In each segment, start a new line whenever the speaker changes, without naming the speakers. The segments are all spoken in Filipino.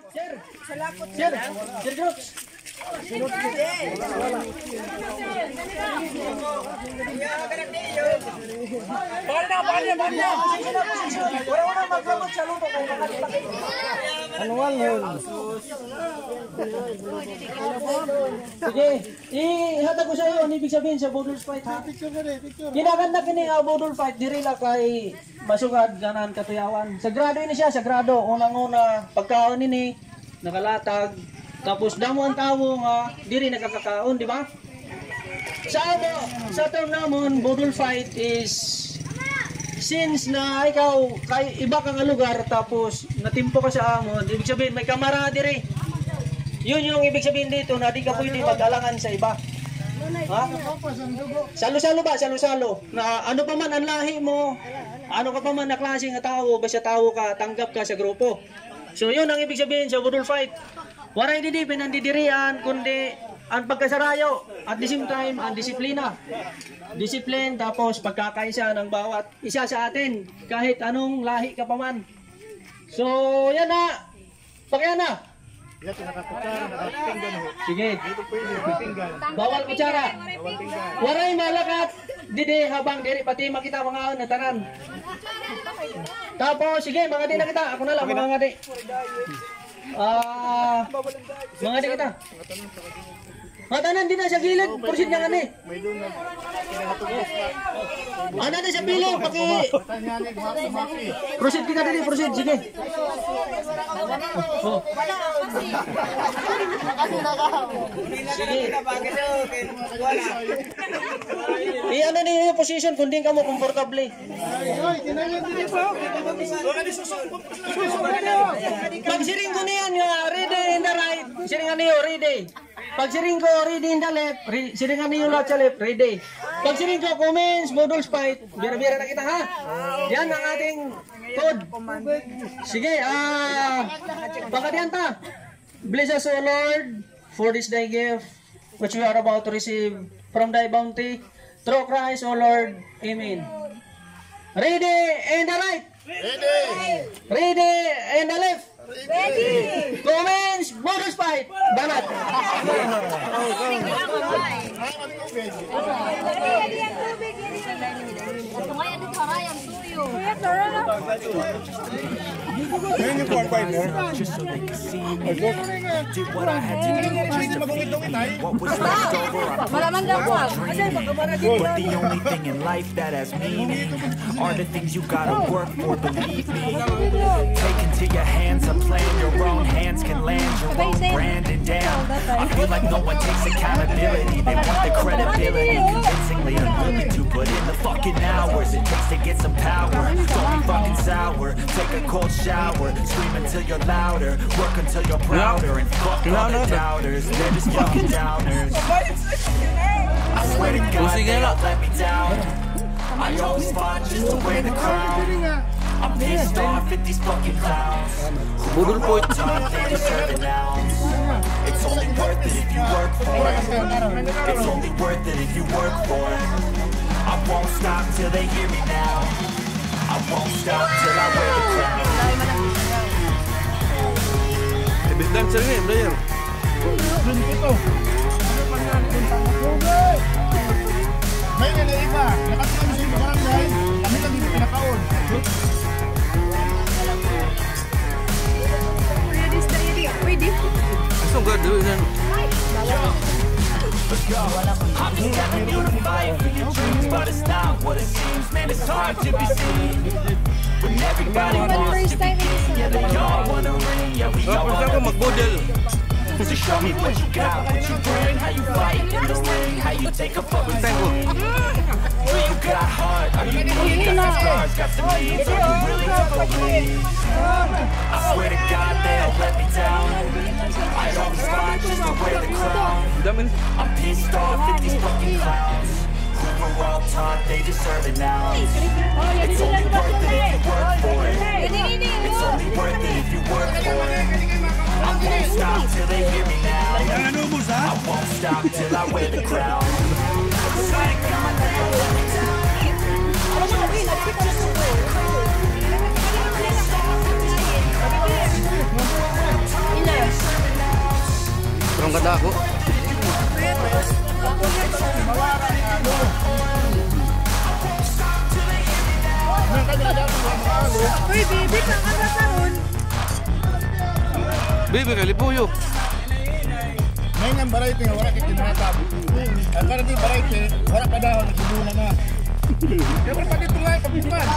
Sir Brooks. Anual yun. Sige, ihatag ko sa iyo ang ibig sabihin sa Budol Fight ha. Kinaganda kini Budol Fight diri la kay masugad ganan katuyawan. Sagrado ini siya, sagrado. Unang-una pagkaon ini nakalatag. Tapos damo ang tawo nga diri nakakakaon, di ba? Sa term namon Budol Fight is since na ikaw kay iba ka nga lugar tapos natimpo ka sa amon, ibig sabihin may kamara diri. Yun yung ibig sabihin dito na di ka pwede mag-alangan sa iba. Ha? Salo-salo ba? Salo-salo. Na ano pa man ang lahi mo, ano ka pa man na klase nga tao, basta tao ka, tanggap ka sa grupo. So yun ang ibig sabihin sa Budol Fight. Waray hindi pinandidirian, kundi ang pagkasarayo at the same time ang disiplina. Discipline tapos pagkakaisa ng bawat isa sa atin kahit anong lahi ka pa man. So yan na. Pakyan na. Sige. Bawal kutsara. Waray malakat. Didi habang diri pati makita mga natanan. Tapos sige mga di na kita. Ako na lang mga di. Mga di kita. Matanan din na sa gilid, proceed niya nga ano na sa pilo, proceed kita din, proceed, sige. Sige. Ano niyo yung position kung din ka mo komportable. Pag siring ko niyan, ready in the right, siringan niyo, ready. Pag siring ko, ready in the left, siringan niyo lahat sa left, ready. Pag siring ko, commence, Budol Fight, bira-bira na kita ha. Yan ang ating code. Sige, pagkadiyan ta. Bless us, O Lord, for this thy gift, which we are about to receive from thy bounty. Through Christ, O Lord. Amen. Ready in the right. Ready. Ready in the left. Ready. Commence, Budol Fight. Banat.
Just so they could see me. Did what I had to do just to feed me. What was left over, I put towards dreaming. But the only thing in life that has meaning are the things you gotta work for, believe me. Take into your hands a plan, your own hands can land your own brand. And damn, I feel like no one takes accountability. They want the credibility, convincingly unwilling to put in the fucking hours it takes to get some power. Don't be fucking sour, take a cold shower, scream until you're louder, work until you're prouder, and fuck all the doubters, they're just fucking downers. I swear to God they all let me down. I always fought just to wear the crown. I'm pissed off at these fucking clowns who work hard, they deserve it now. It's only worth it if you work for it. It's only worth it if you work for it. I won't stop till they hear me now. I won't stop till I wear the crown.
Bilang sering belajar.
May iba, nakatulong sa barangay, kami lang dito pinakaon.
Asal gak duit kan?
I'm just telling you to fight for your dreams, but it's not what it seems. Man, it's hard to be seen when everybody wants to be king. Yeah, they all wanna ring. Yeah, we all wanna be. So show me what you got, what you bring, how you fight in the ring, how you take a fucking swing. Do you got heart? Are you mean? Got some scars, got some needs, or you really took a bleed? I swear to God they'll let me down. I always fight just to wear the crown. I'm pissed off at these fucking clowns who were all taught they deserve it now. It's only worth it if you work for it. It's only worth it if you work for it. I won't stop till they hear me now. I won't stop till I wear the crown. I swear to God they'll let me down. I always fight just to wear the crown. I'm pissed off at these fucking clowns who were all taught
kadako.
Uy, bibi, nakakakaroon.
Bibi, kalipuyo.
May nga variety nga wala kay tinatab. Ang karang variety wala pa daw nagbubulan na. Dapat pati tulay kapitan.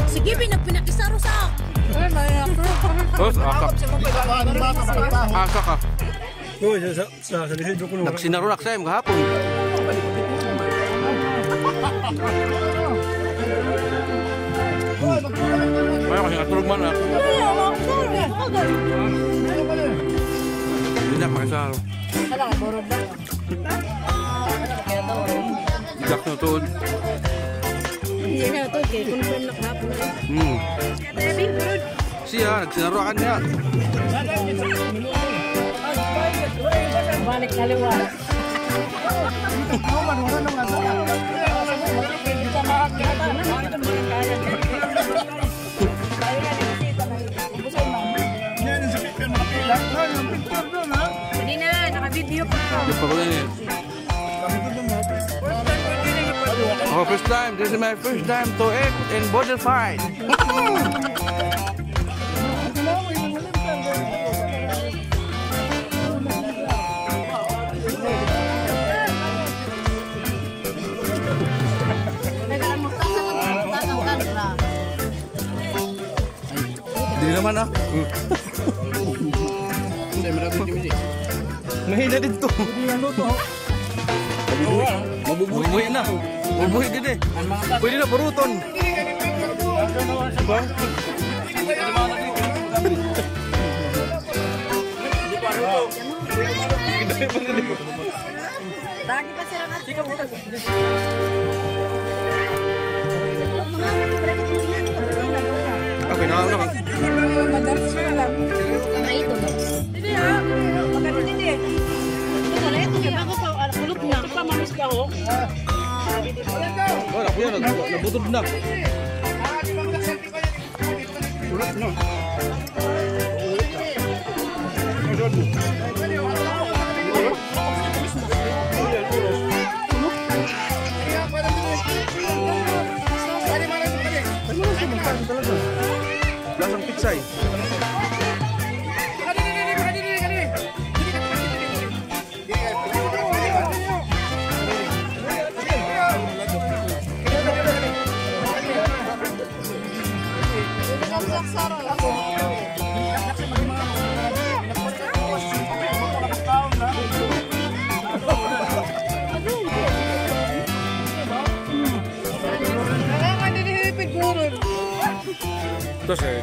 Sige, pinagpinakisaro sa ako. Ay, may ako.
Oh, akak. Akak ka.
Uy, sa lisod ko nung.
Nagsinarurak sa'yo kahapon. Kaya kasi natulog man ah. Hindi na makisaro. Jack na tuod.
Hindi na ito, kaya confirm na kahapon na.
Siya, nagsinarakan niya.
Balik kaliwa. Hindi na, naka-video pa.
Hindi pa ko yun eh. Oh, first time. This is my first time to eat in border fight. Hindi naman ah. Hindi, marami din. Mahina din to. Mabubuhay na. Mabubuhay din eh. Pwede na paruton. Diba?
Lagi pa sila nga.
Okay, nakakalaman.
Hindi ah. Maganda din eh. Ito na ito. Kaya ako sa kulot na. Ito pa mamis ka ho.
Oh, nakuya. Nabutod na. Ulat na. Lasang pizza eh. Terus eh,